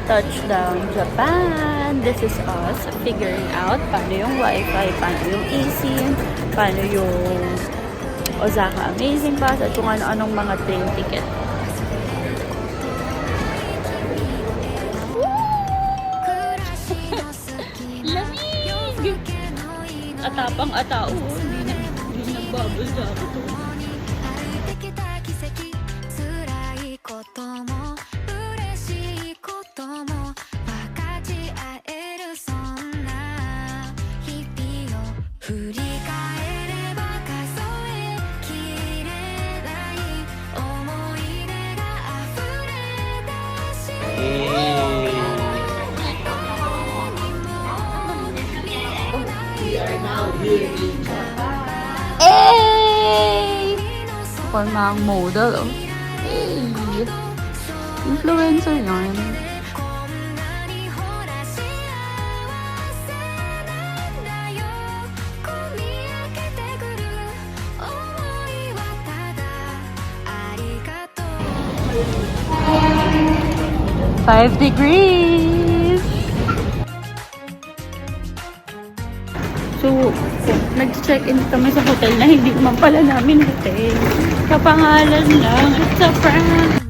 Touchdown Japan! This is us figuring out paano yung wifi, paano yung eSIM, paano yung Osaka Amazing Pass, at kung ano-anong mga train ticket. Lamig! Atapang atao, hindi nagbubble sa ako. Hey! Formang model, oh. Hey! Influencer yarn. Five degrees! So, nag-check-in kami sa hotel na hindi naman pala namin hotel. Kapangalan lang. It's a prank!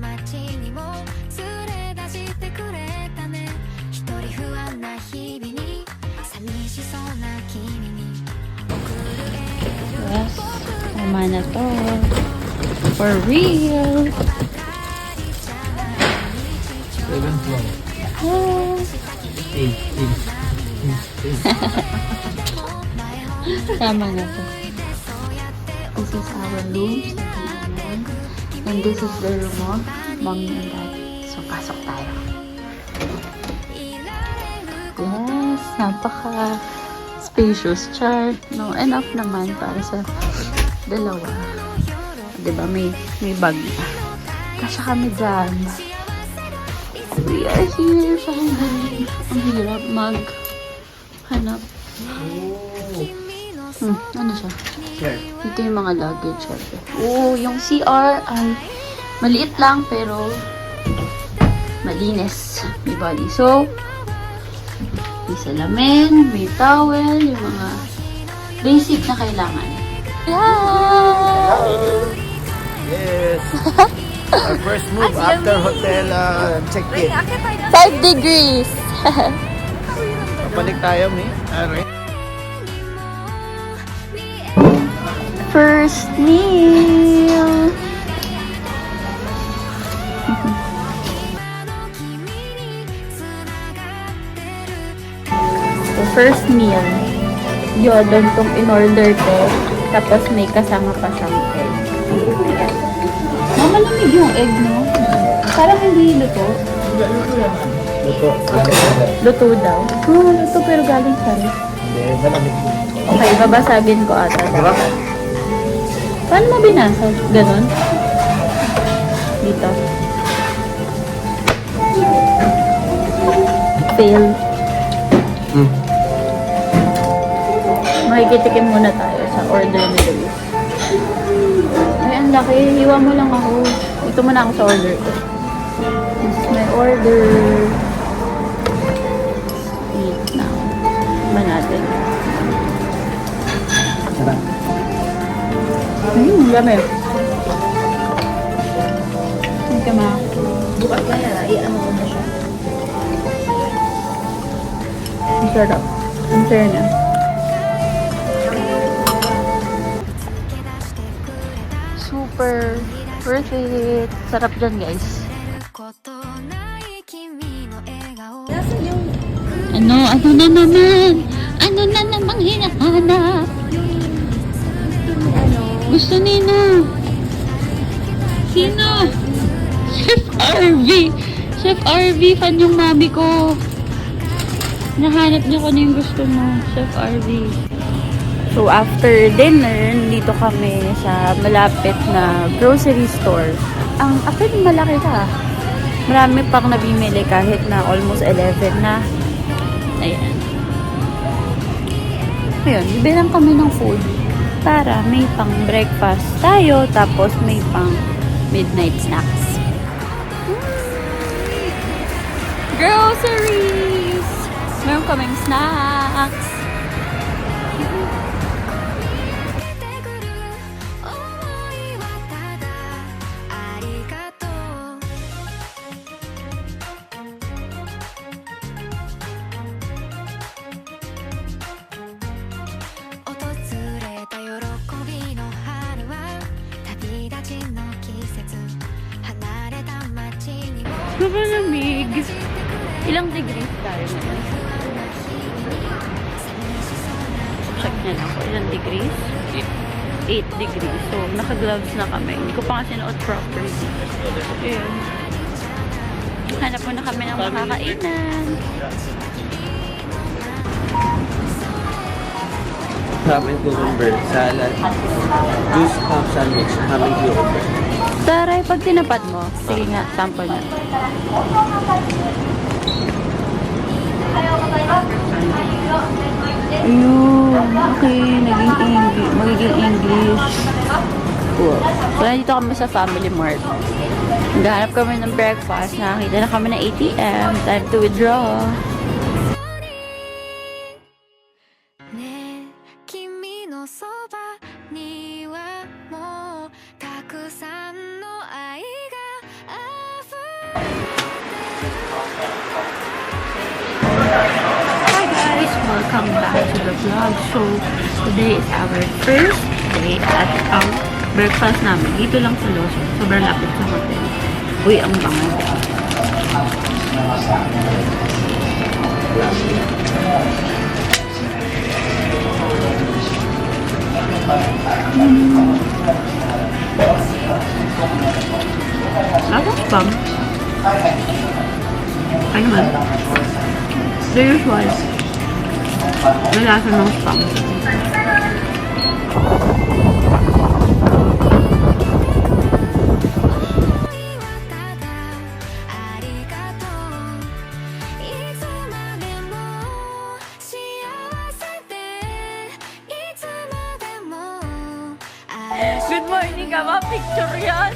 Yes, tama na to. For real! 7, 12, Oh. 8. Tama na to. This is our room. And this is the room of mommy and dad. So, pasok tayo. Yes, napaka spacious, char. No, enough naman para sa dalawa. Diba, may bag na. Kasya kami dyan. We are here finally. Ang hirap maghanap. Ano siya? Here. Ito yung mga luggage. Oh, yung CR ay maliit lang pero malinis. May body soap, may salamin, may towel, yung mga basic na kailangan. Yeah! Yes. Our first move after hotel check-in. 5 degrees! Kapalik tayo, Mi. Alright. First meal! So, first meal. Yodon tong in-order ko. Tapos may kasama pa siyang egg. Malamig yung egg, no? Parang hindi luto. Luto. Luto daw. Oh, luto pero galing sa rin. Hindi, malamig. Okay, babasagin ko ata. Diba? Paano mo binasag? Ganon? Dito. Fail. Makikitikim muna tayo sa order ni Luis. Ay, ang laki. Hiwa mo lang ako. Ito muna ako sa order ko. This is my order. Eat now. Ba natin? Lamig. Hindi ka ma. Bukas na yan, i-ano ko na siya. Ang sarap. Ang sarap na. Super worth it. Sarap dyan, guys. Nasaan yung Ano na naman? Ano na namang hinahanap? Gusto Nina. Sino? Chef RV. Chef RV, fan yung mami ko. Nahanap niyo kung ano yung gusto mo. Chef RV. So, after dinner, dito kami sa malapit na grocery store. Ang actually malaki ka. Marami pang nabimili kahit na almost 11 na. Ayan. Ayun, bilang kami ng food para may pang breakfast tayo, tapos may pang midnight snacks. Groceries! Meron kaming snacks. 出てくる想いはただありがとう訪れた喜びの春は旅立ちの季節離れた街にも Malamig. Ilang degrees tayo ngayon? Check na lang ko. Ilang degrees? 8 degrees. So, naka-gloves na kami. Hindi ko pa nga sinuot properly. Ayun. Hanap muna kami ng makakainan. Ham and cucumber, salad, juice ham sandwich, ham and cucumber. Taray, pag tinapad mo, sige nga, sample na. Ayun, okay, magiging English. Cool. So, nandito kami sa Family Mart. Naghahanap kami ng breakfast. Nakakita na kami ng ATM. Time to withdraw. ねえ君のそばにはもうたくさんの愛が溢れてる Hi guys! Welcome back to the vlog. So, today is our first day at ang breakfast namin. Dito lang sa Lawson. Sobrang lapit sa hotel. Uy, ang bango. Lasa spam. Ay naman. The usual. May lasa ng spam. Good morning ka ba? Picture yan.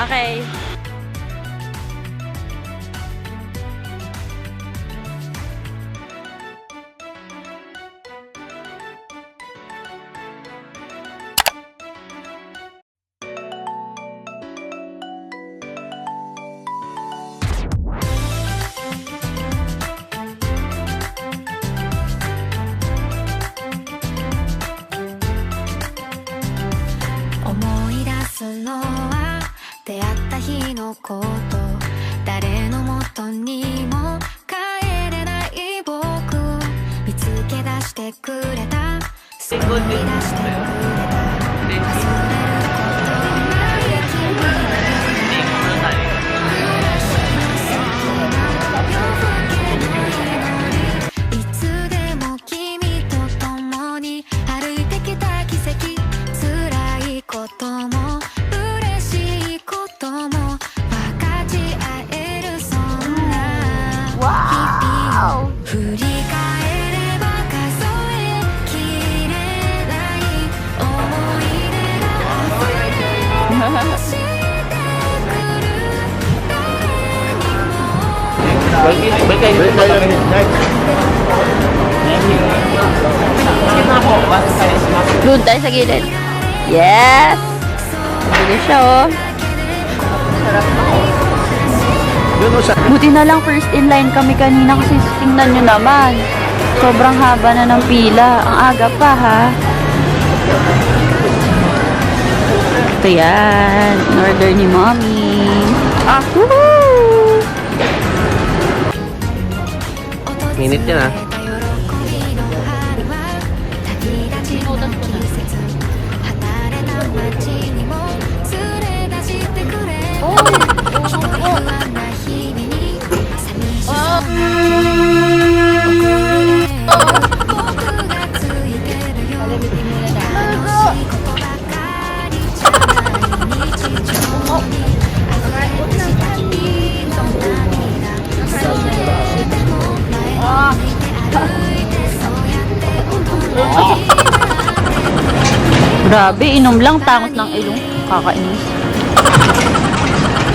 Okay. Wow! 振り返れば数えきれない思い出が溢れてくる誰にも Doon tayo sa gilid. Yes! Sige siya, oh. Buti na lang first in line kami kanina kasi tingnan nyo naman. Sobrang haba na ng pila. Ang aga pa, ha? Ito yan. In-order ni Mommy. Ah, woohoo! Minute yan, ah. Grabe, inom lang, tangot ng ilong. Kakainis.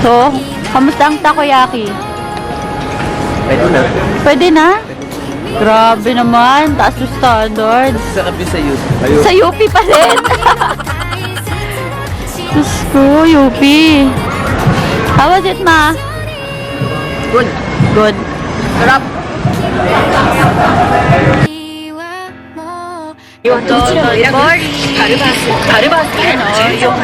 So, Kamusta ang takoyaki? Pwede na. Pwede na? Grabe naman, taas yung standards. Sarap yun sa youth. Ayun. Sa UP pa rin. Diyos ko, UP. How was it, ma? Good. Good. Sarap. Yung Total Body. Ano, yung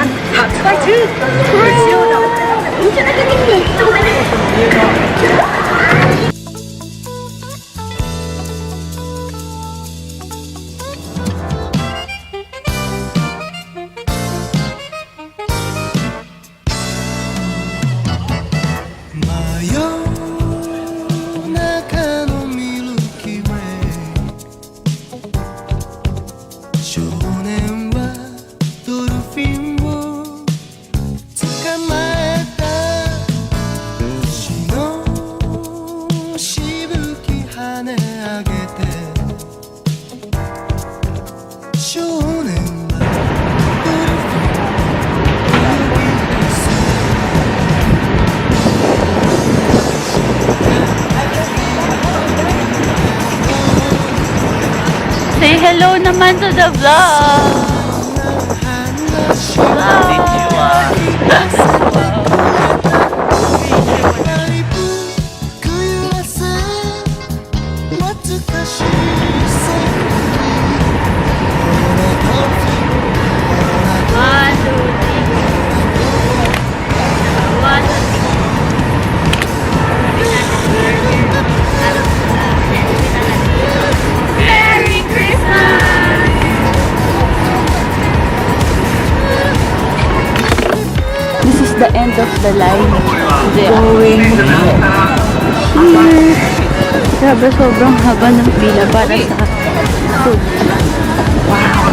say hello naman to the vlog. One, two, three. One, two, three. Merry Christmas! This is the end of the line. Going here. Grabe, sobrang haba ng pila para sa food. Wow.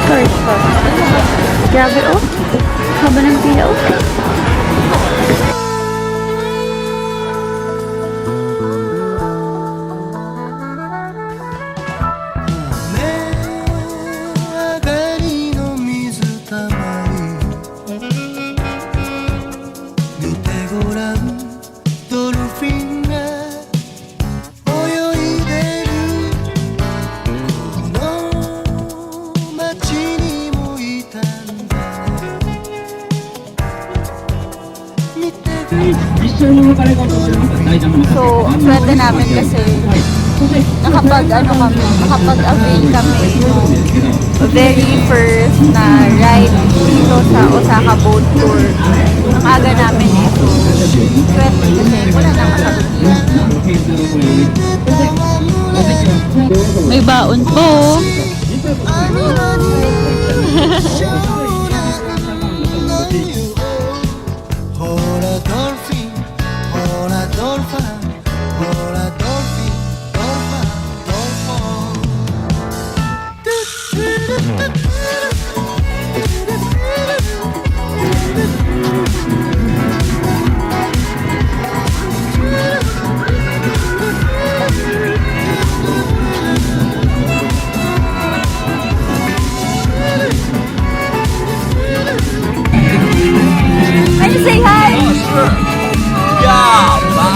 Sorry. Grabe, oh. Haba ng pila, oh. So, swerte namin kasi nakapag-avail kami very first na ride dito sa Osaka Boat Tour. Ang aga namin eh. So, swerte kasi wala nang masalutin. May baon po. Can you say hi? Oh, sure. Yeah, bye.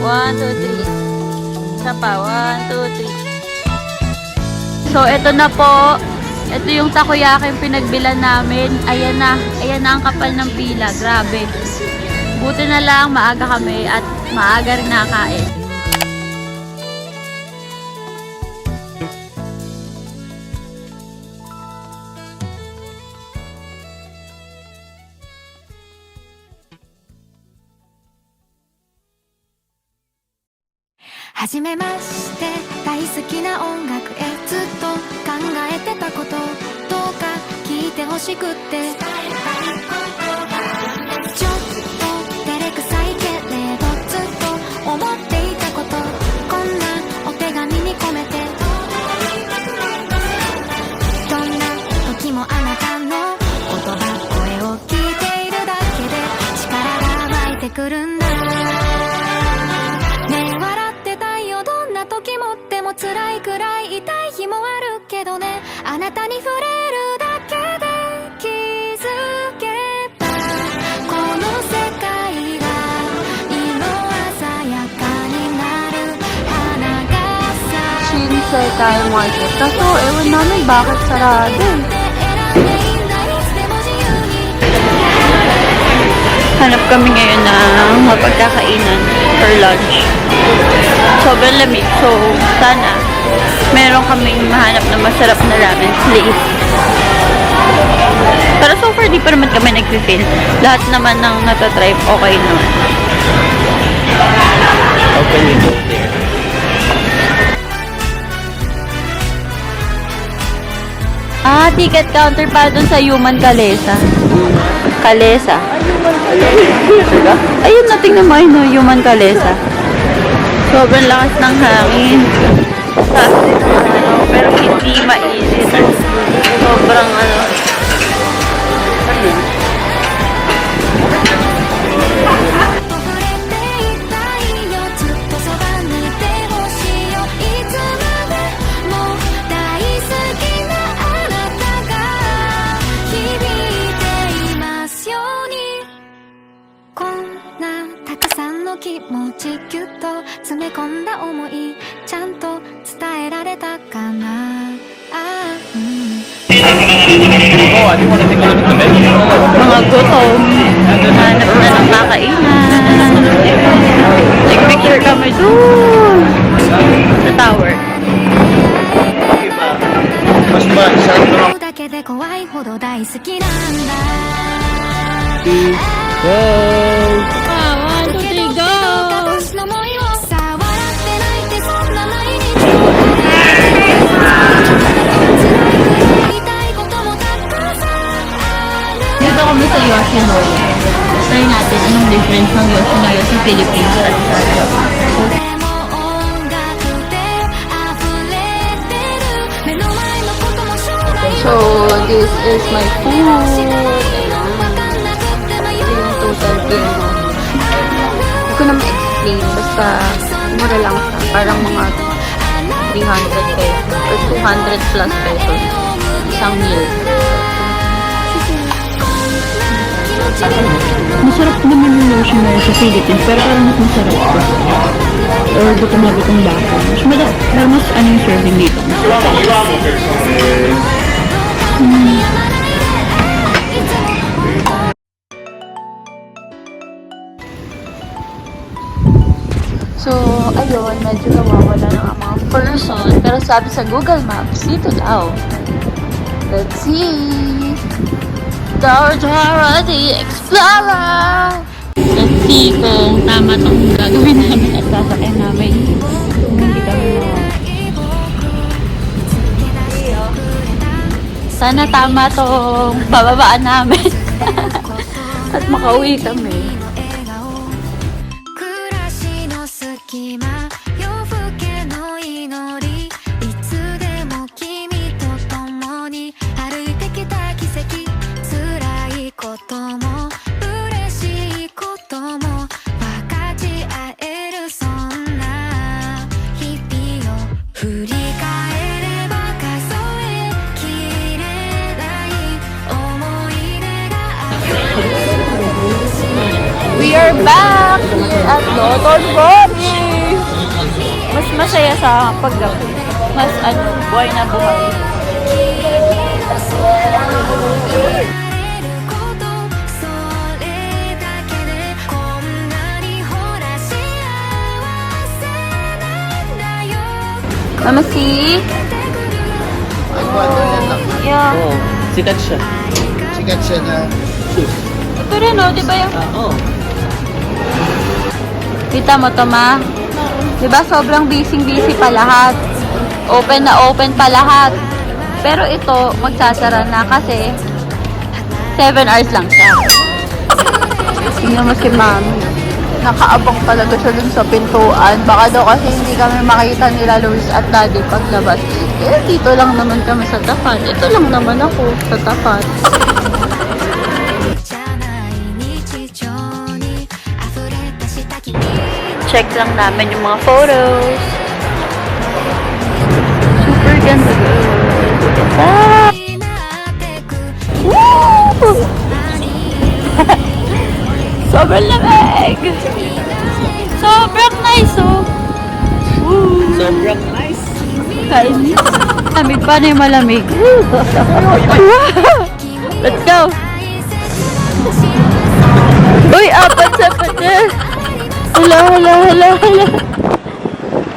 One, two, three. Isa pa. One, two, three. So, eto na po. Ito yung takoyaki yung pinagbilan namin. Ayan na. Ayan na ang kapal ng pila. Grabe. Buti na lang maaga kami at maaga rin nakain. Hajime mashite, 大好きな音楽へずっと考えてたこと、どうか聞いてほしくって、ちょっと照れくさいけれどずっと思っていたこと、こんなお手紙に込めて、どんな時もあなたの言葉声を聞いているだけで力が湧いてくるんだ。ねえ笑ってたいよ、どんな時も。でも辛いくらい痛い日もあるけどね、あなたに触れる Sekai Market. Kaso, ewan namin bakit sarado eh. 選んでいいんだいつでも自由に Hanap kami ngayon ng mapagkakainan for lunch. Sobrang lamig. So, sana meron kaming mahanap na masarap na ramen place. Pero so far, di pa naman kami nag-feel. Lahat naman ng natatry, okay naman. How can we go there? Ticket counter para dun sa Human Kalesa. Kalesa. Ayun, natingnan mo yun, no? Human Kalesa. Sobrang lakas ng hangin. Taas din ng pero hindi mainit. Sobrang 触れていたいよずっとそばにいてほしいよいつまでも大好きなあなたが響いていますようにこんなたくさんの気持ちぎゅっと詰め込んだ思いちゃんと伝えられたかなmga gutom. Hanap na ng makainan. Nag-picture kami doon. Sa tower. だけで怖いほど大好きなんだ Go! 1, 2, 3, go! 私の想いをさあ笑って泣いてそんな毎日言いたいこともたくさんある Dito kami sa Yoshinoya. Try natin anong difference ng Yoshinoya sa Philippines at sa Japan. でも音楽で溢れてる目の前のことも将来 So, this is my food. わかんなくっても Ito yung total bill mo. Hindi ko na ma-explain. Basta, mura lang siya. Parang mga 300 pesos or 200 plus pesos. Isang meal. Masarap naman yung lotion na sa Philippines, pero parang mas masarap ko. Or gutom na gutom ba ako. Pero mas ano yung serving dito. So, ayun, medyo nawawala ng mga person. Pero sabi sa Google Maps, dito daw. Let's see. Dora the Explorer! Let's see kung tama itong gagawin namin at sasakyan namin. Kung hindi kami Sana tama itong bababaan namin. At makauwi kami. 暮らしの隙間夜更けの祈りいつでも君と共に歩いてきた奇跡辛いことも嬉しいことも分かち合えるそんな日々を振り返れば数えきれない思い出がある We are back here at Loton Body! Mas masaya sa paggabi. Mas buhay na buhay. ことそれだけでこんなにほら幸せなんだよ Mama, see? Yeah. Oh, sikat siya. Sikat siya na Ito rin, oh. Di ba yung... Oo. Kita mo to, ma? Di ba sobrang busy pa lahat? Open na open pa lahat. Pero ito, magsasara na kasi 7 hours lang siya. Tingnan mo si mami. Nakaabang talaga siya dun sa pintuan. Baka daw kasi hindi kami makita nila Luis at Daddy paglabas. Eh, dito lang naman kami sa tapat. Ito lang naman ako sa tapat. じゃない日常に溢れ出した君 Check lang namin yung mga photos. Super ganda. Ah! になってく Woo! Sobrang lamig! Sobrang nice, oh! Woo! Sobrang nice. Nakakainis. Lamig pa na yung malamig. Let's go! Uy, apat sa pader! Hala, hala, hala, hala!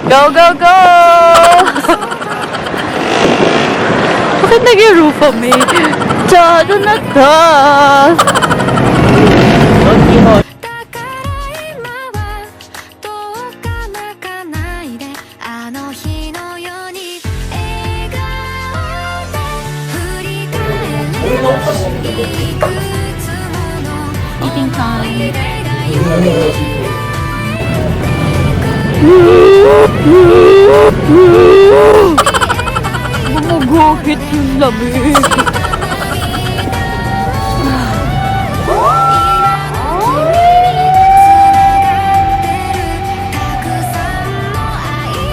Go, go, go! Bakit nag-roof kami? Tsado na to! Okay, hot. 今はどうか泣かないであの日のように笑顔で振り返ればいくつもの Eating time. Gumagukit yung lamig.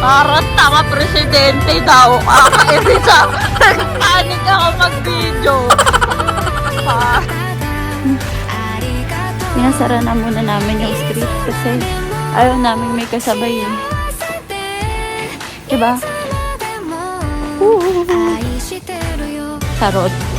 Parang tanga presidente daw. Kakainis ako. Panik ako mag-video. Pinasara na muna namin yung street kasi ayaw namin may kasabay eh. Diba? Charot.